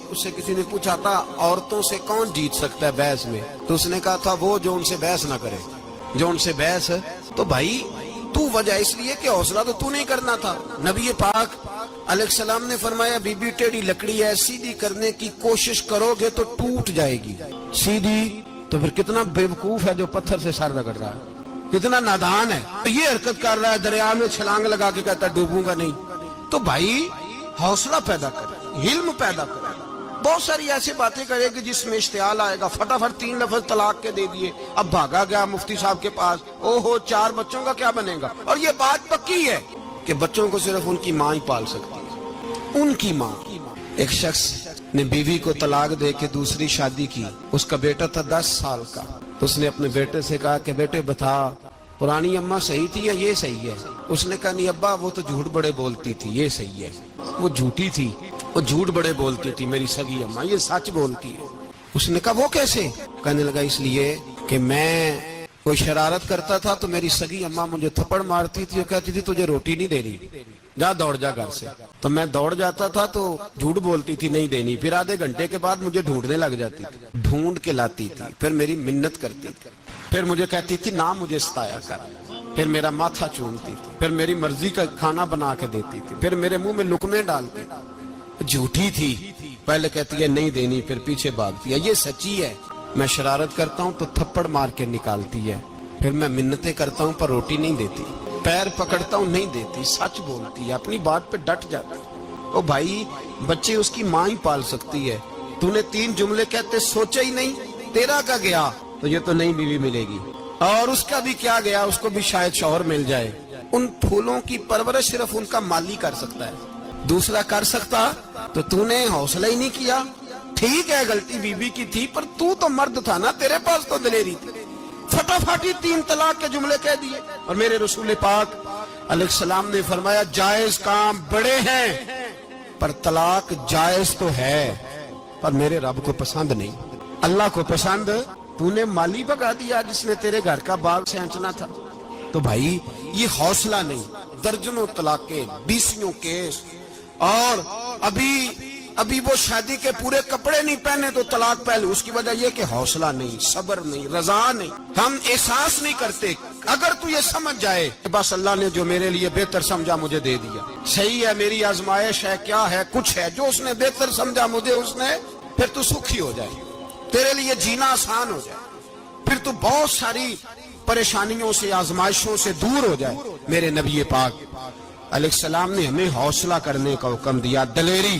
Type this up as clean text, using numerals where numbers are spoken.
اس سے کسی نے پوچھا تھا عورتوں سے کون جیت سکتا ہے بحث میں، تو اس نے کہا تھا وہ جو ان سے بحث نہ کرے، جو ان سے بحث ہے۔ تو بھائی تو وجہ اس لیے کہ حوصلہ تو نہیں کرنا تھا۔ نبی پاک علیہ السلام نے فرمایا بی بی ٹیڑھی لکڑی ہے، سیدھی کرنے کی کوشش کرو گے تو ٹوٹ جائے گی، سیدھی تو پھر کتنا بیوقوف ہے جو پتھر سے سر رگڑ رہا ہے، کتنا نادان ہے، یہ حرکت کر رہا ہے دریا میں چھلانگ لگا کے کہتا ہے ڈوبوں گا نہیں۔ تو بھائی حوصلہ پیدا کرے، علم پیدا کرے، بہت ساری ایسی باتیں کرے کہ جس میں اشتعال آئے گا، فٹافٹ 3 لفظ طلاق کے دے دیے، اب بھاگا گیا مفتی صاحب کے پاس، او ہو 4 بچوں کا کیا بنے گا۔ اور یہ بات پکی ہے کہ بچوں کو صرف ان کی ماں ہی پال سکتی ہے، ان کی ماں۔ ایک شخص نے بیوی کو طلاق دے کے دوسری شادی کی، اس کا بیٹا تھا 10 سال کا، تو اس نے اپنے بیٹے سے کہا کہ بیٹے بتا پرانی اماں صحیح تھی یا یہ صحیح ہے؟ اس نے کہا نہیں ابا وہ تو جھوٹ بڑے بولتی تھی، یہ صحیح ہے۔ وہ جھوٹی تھی، وہ جھوٹ بڑے بولتی تھی میری سگی اماں، یہ سچ بولتی ہے۔ اس نے کہا وہ کیسے؟ کہنے لگا اس لیے کہ میں کوئی شرارت کرتا تھا تو میری سگی اماں مجھے تھپڑ مارتی تھی اور کہتی تھی تجھے روٹی نہیں دینی، جا دوڑ جا گھر سے، تو میں دوڑ جاتا تھا تو جھوٹ بولتی تھی نہیں دینی، پھر آدھے گھنٹے کے بعد مجھے ڈھونڈنے لگ جاتی تھی، ڈھونڈ کے لاتی تھی، پھر میری منت کرتی تھی، پھر مجھے کہتی تھی نہ مجھے ستایا کر، پھر میرا ماتھا چومتی تھی، پھر میری مرضی کا کھانا بنا کے دیتی تھی، پھر میرے منہ میں لقمے ڈالتی تھی۔ جھوٹی تھی، پہلے کہتی ہے نہیں دینی، پھر پیچھے بھاگتی ہے۔ یہ سچی ہے، میں شرارت کرتا ہوں تو تھپڑ مار کے نکالتی ہے، پھر میں منتیں کرتا ہوں پر روٹی نہیں دیتی، پیر پکڑتا ہوں نہیں دیتی، سچ بولتی ہے، اپنی بات پہ ڈٹ جاتی۔ او بھائی بچے اس کی ماں ہی پال سکتی ہے، تو نے 3 جملے کہتے سوچا ہی نہیں، تیرا کا گیا تو یہ تو نئی بیوی ملے گی، اور اس کا بھی کیا گیا، اس کو بھی شاید شوہر مل جائے۔ ان پھولوں کی پرورش صرف ان کا مالی کر سکتا ہے، دوسرا کر سکتا تو تو نے حوصلہ ہی نہیں کیا۔ ٹھیک ہے غلطی بیوی کی تھی پر تو مرد تھا نا، تیرے پاس تو دلیری تھی، فٹافٹ 3 طلاق کے جملے کہہ دیے۔ اور میرے رسول پاک علیہ السلام نے فرمایا جائز کام بڑے ہیں پر طلاق جائز تو ہے پر میرے رب کو پسند نہیں، اللہ کو پسند۔ تو نے مالی بگا دیا جس نے تیرے گھر کا باغ سینچنا تھا۔ تو بھائی یہ حوصلہ نہیں، درجنوں طلاقیں، 20 کیس، اور ابھی وہ شادی کے پورے کپڑے نہیں پہنے تو طلاق پہلے، اس کی وجہ یہ کہ حوصلہ نہیں، صبر نہیں، رضا نہیں، ہم احساس نہیں کرتے۔ اگر تو یہ سمجھ جائے کہ بس اللہ نے جو میرے لیے بہتر سمجھا مجھے دے دیا، صحیح ہے میری آزمائش ہے، کیا ہے کچھ ہے جو اس نے بہتر سمجھا مجھے اس نے، پھر تو سکھی ہو جائے، تیرے لیے جینا آسان ہو جائے، پھر تو بہت ساری پریشانیوں سے آزمائشوں سے دور ہو جائے۔ میرے نبی پاک علیہ السلام نے ہمیں حوصلہ کرنے کا حکم دیا، دلیری۔